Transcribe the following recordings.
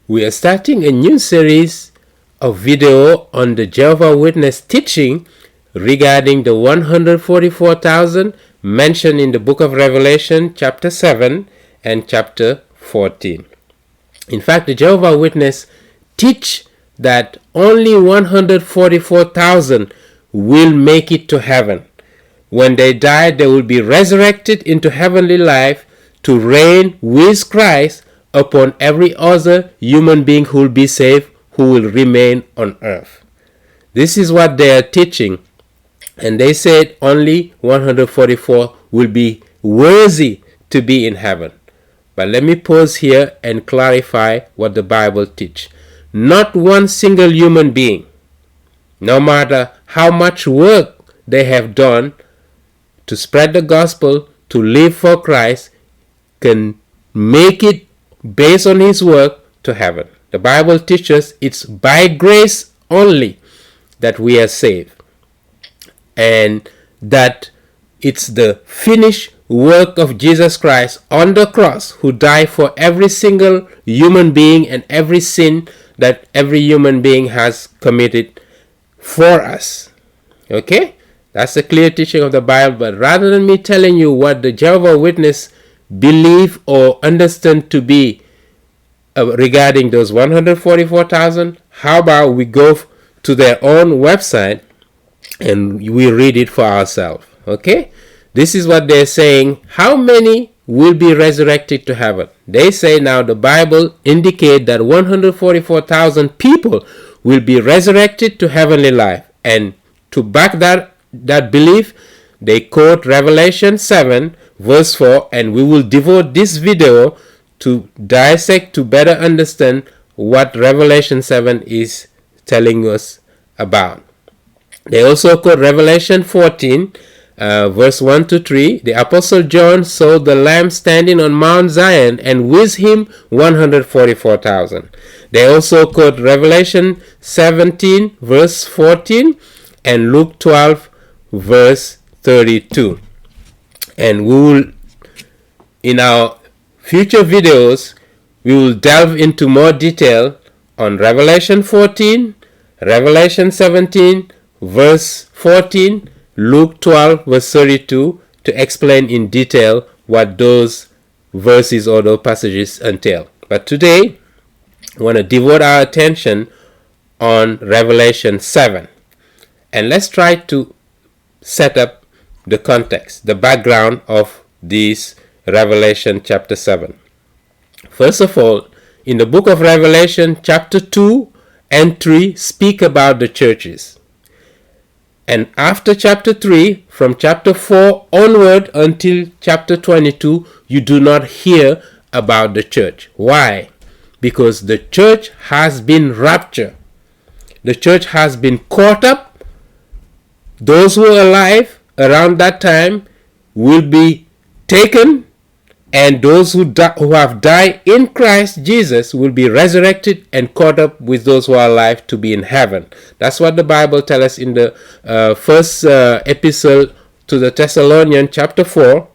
We are starting a new series of video on the Jehovah Witness teaching regarding the 144,000 mentioned in the book of Revelation chapter 7 and chapter 14. In fact, the Jehovah Witness teach that only 144,000 will make it to heaven. When they die, they will be resurrected into heavenly life to reign with Christ upon every other human being who will be saved, who will remain on earth. This is what they are teaching. And they said only 144 will be worthy to be in heaven. But let me pause here and clarify what the Bible teaches. Not one single human being, no matter how much work they have done to spread the gospel, to live for Christ, can make it based on his work to heaven. The Bible teaches it's by grace only that we are saved, and that it's the finished work of Jesus Christ on the cross, who died for every single human being and every sin that every human being has committed for us. Okay? That's the clear teaching of the Bible. But rather than me telling you what the Jehovah Witness believe or understand to be regarding those 144,000, how about we go to their own website and we read it for ourselves. Okay? This is what they're saying. How many will be resurrected to heaven? They say now the Bible indicate that 144,000 people will be resurrected to heavenly life. And to back that belief, they quote Revelation 7 verse 4, and we will devote this video to dissect, to better understand what Revelation 7 is telling us about. They also quote Revelation 14 verse 1 to 3. The Apostle John saw the Lamb standing on Mount Zion, and with him 144,000. They also quote Revelation 17 verse 14 and Luke 12 verse 32. And we will, in our future videos, we will delve into more detail on Revelation 14, Revelation 17 verse 14, Luke 12 verse 32, to explain in detail what those verses or those passages entail. But today, I want to devote our attention on Revelation 7. And let's try to set up the context, the background of this Revelation chapter 7. First of all, in the book of Revelation, chapter 2 and 3 speak about the churches. And after chapter 3, from chapter 4 onward until chapter 22, you do not hear about the church. Why? Because the church has been raptured. The church has been caught up. Those who are alive around that time will be taken, and those who have died in Christ Jesus will be resurrected and caught up with those who are alive to be in heaven. That's what the Bible tells us in the first epistle to the Thessalonians chapter 4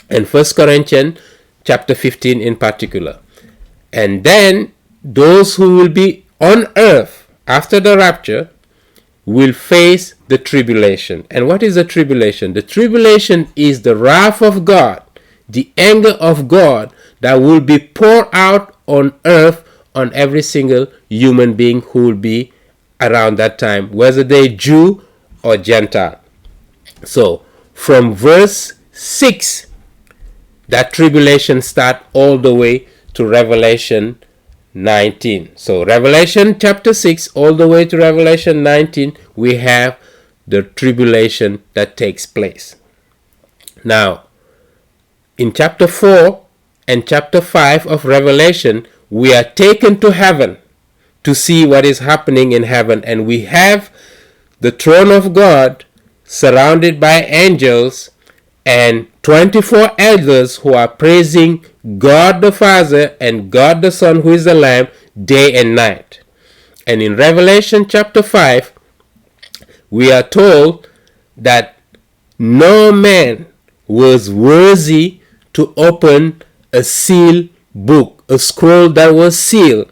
and 1 Corinthians chapter 15 in particular. And then those who will be on earth after the rapture will face the tribulation. And what is the tribulation? The tribulation is the wrath of God, the anger of God that will be poured out on earth on every single human being who will be around that time, whether they Jew or Gentile. So from verse 6, that tribulation start all the way to Revelation 19. So Revelation chapter 6 all the way to Revelation 19, we have the tribulation that takes place. Now, in chapter 4 and chapter 5 of Revelation, we are taken to heaven to see what is happening in heaven. And we have the throne of God surrounded by angels and 24 elders who are praising God the Father and God the Son, who is the Lamb, day and night. And in Revelation chapter 5, we are told that no man was worthy to open a sealed book, a scroll that was sealed,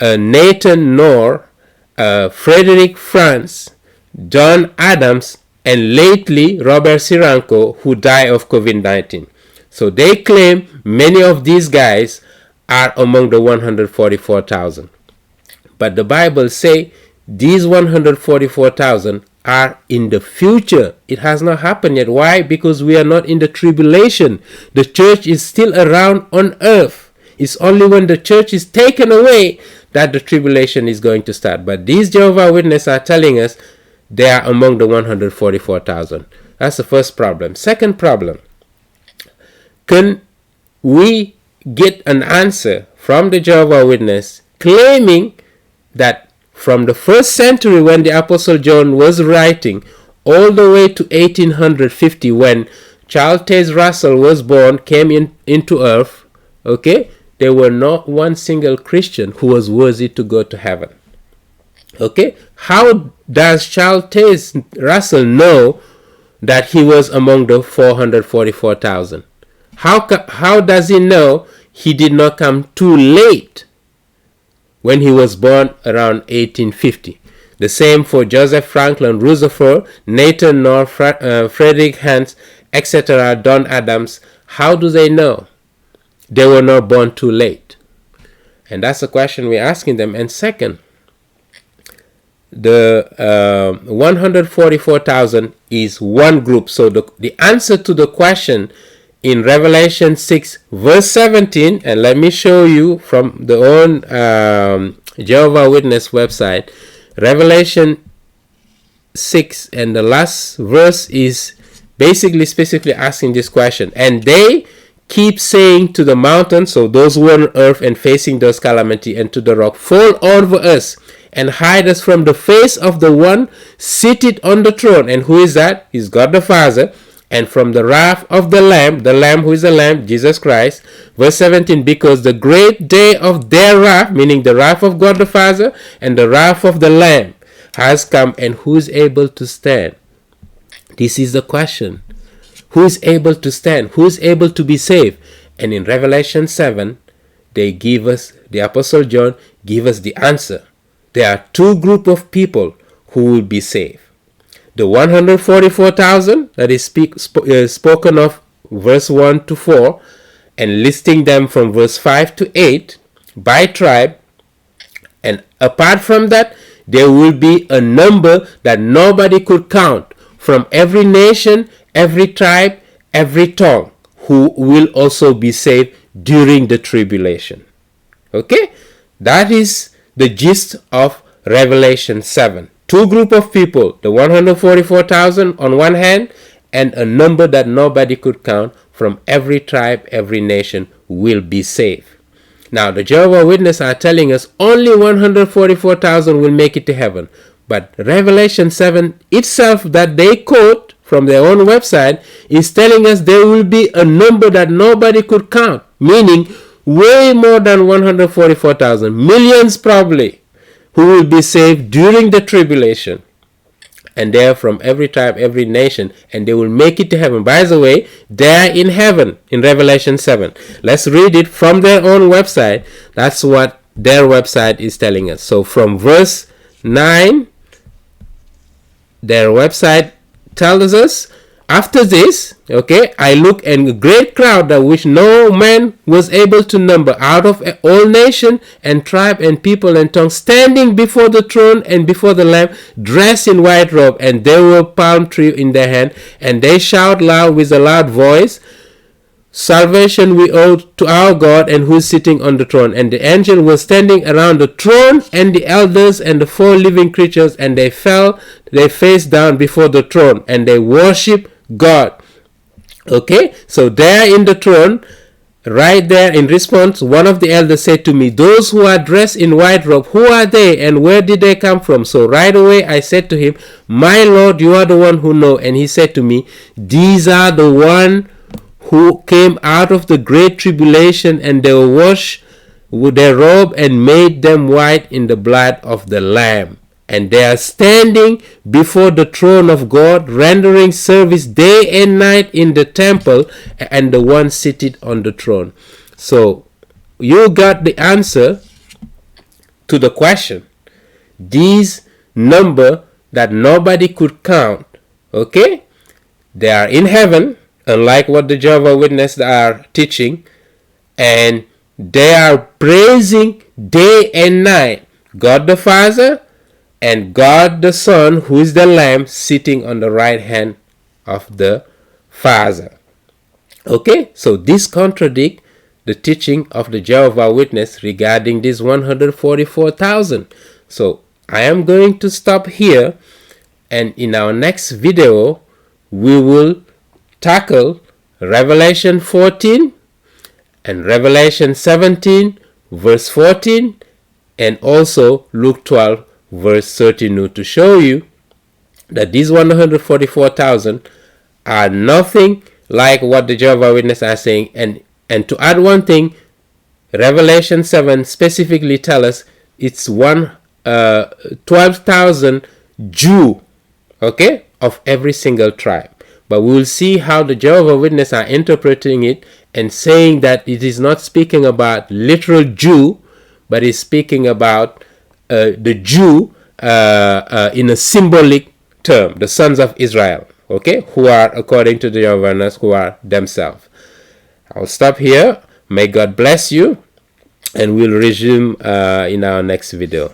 Nathan Knorr, Frederick Franz, John Adams, and lately Robert Siranko, who died of COVID-19. So they claim many of these guys are among the 144,000. But the Bible says these 144,000 are in the future. It has not happened yet. Why? Because we are not in the tribulation. The church is still around on earth. It's only when the church is taken away that the tribulation is going to start. But these Jehovah Witnesses are telling us they are among the 144,000. That's the first problem. Second problem, can we get an answer from the Jehovah Witness claiming that from the first century when the Apostle John was writing all the way to 1850 when Charles Taze Russell was born, came into earth, okay, there were not one single Christian who was worthy to go to heaven. Okay, how does Charles Taze Russell know that he was among the 444,000? How does he know he did not come too late when he was born around 1850? The same for Joseph Franklin Roosevelt, Nathan Knorr, Frederick Hans, etc., Don Adams. How do they know they were not born too late? And that's the question we're asking them. And second, the 144,000 is one group. So the answer to the question in Revelation 6 verse 17, and let me show you from the own Jehovah Witness website, Revelation 6, and the last verse is basically specifically asking this question. And they keep saying to the mountain, so those who are on earth and facing those calamity, and to the rock, fall over us and hide us from the face of the one seated on the throne. And who is that? Is God the Father. And from the wrath of the Lamb who is the Lamb, Jesus Christ. Verse 17, because the great day of their wrath, meaning the wrath of God the Father and the wrath of the Lamb, has come, and who is able to stand? This is the question. Who is able to stand? Who is able to be saved? And in Revelation 7, they give us, the Apostle John give us the answer. There are two groups of people who will be saved. The 144,000 that is spoken of verse 1 to 4, and listing them from verse 5 to 8 by tribe. And apart from that, there will be a number that nobody could count from every nation, every tribe, every tongue, who will also be saved during the tribulation. Okay? That is the gist of Revelation 7. Two group of people, the 144,000 on one hand, and a number that nobody could count from every tribe, every nation will be saved. Now, the Jehovah Witnesses are telling us only 144,000 will make it to heaven. But Revelation 7 itself that they quote from their own website is telling us there will be a number that nobody could count, meaning way more than 144,000, millions probably, who will be saved during the tribulation. And they are from every tribe, every nation, and they will make it to heaven. By the way, they are in heaven in Revelation 7. Let's read it from their own website. That's what their website is telling us. So from verse 9, their website tells us, after this, okay, I look, and a great crowd that which no man was able to number, out of all nation and tribe and people and tongue, standing before the throne and before the Lamb, dressed in white robe, and there were palm tree in their hand, and they shout loud with a loud voice, salvation we owe to our God and who is sitting on the throne. And the angel was standing around the throne, and the elders and the four living creatures, and they fell their face down before the throne, and they worship God. Okay, so there in the throne, right there in response, one of the elders said to me, those who are dressed in white robe, who are they and where did they come from? So right away I said to him, my Lord, you are the one who know. And he said to me, these are the one who came out of the great tribulation, and they were washed with their robe and made them white in the blood of the Lamb. And they are standing before the throne of God, rendering service day and night in the temple, and the one seated on the throne. So you got the answer to the question. These number that nobody could count, okay? They are in heaven, unlike what the Jehovah Witnesses are teaching, and they are praising day and night God the Father and God the Son, who is the Lamb, sitting on the right hand of the Father. Okay, so this contradicts the teaching of the Jehovah Witness regarding this 144,000. So I am going to stop here, and in our next video we will tackle Revelation 14 and Revelation 17 verse 14 and also Luke 12 verse 13 to show you that these 144,000 are nothing like what the Jehovah Witnesses are saying. And to add one thing, Revelation 7 specifically tells us it's 12,000 Jew, okay, of every single tribe. But we will see how the Jehovah Witnesses are interpreting it and saying that it is not speaking about literal Jew, but is speaking about the Jew in a symbolic term, the sons of Israel, okay, who are, according to the Jehovah Witnesses, who are themselves. I'll stop here. May God bless you, and we'll resume in our next video.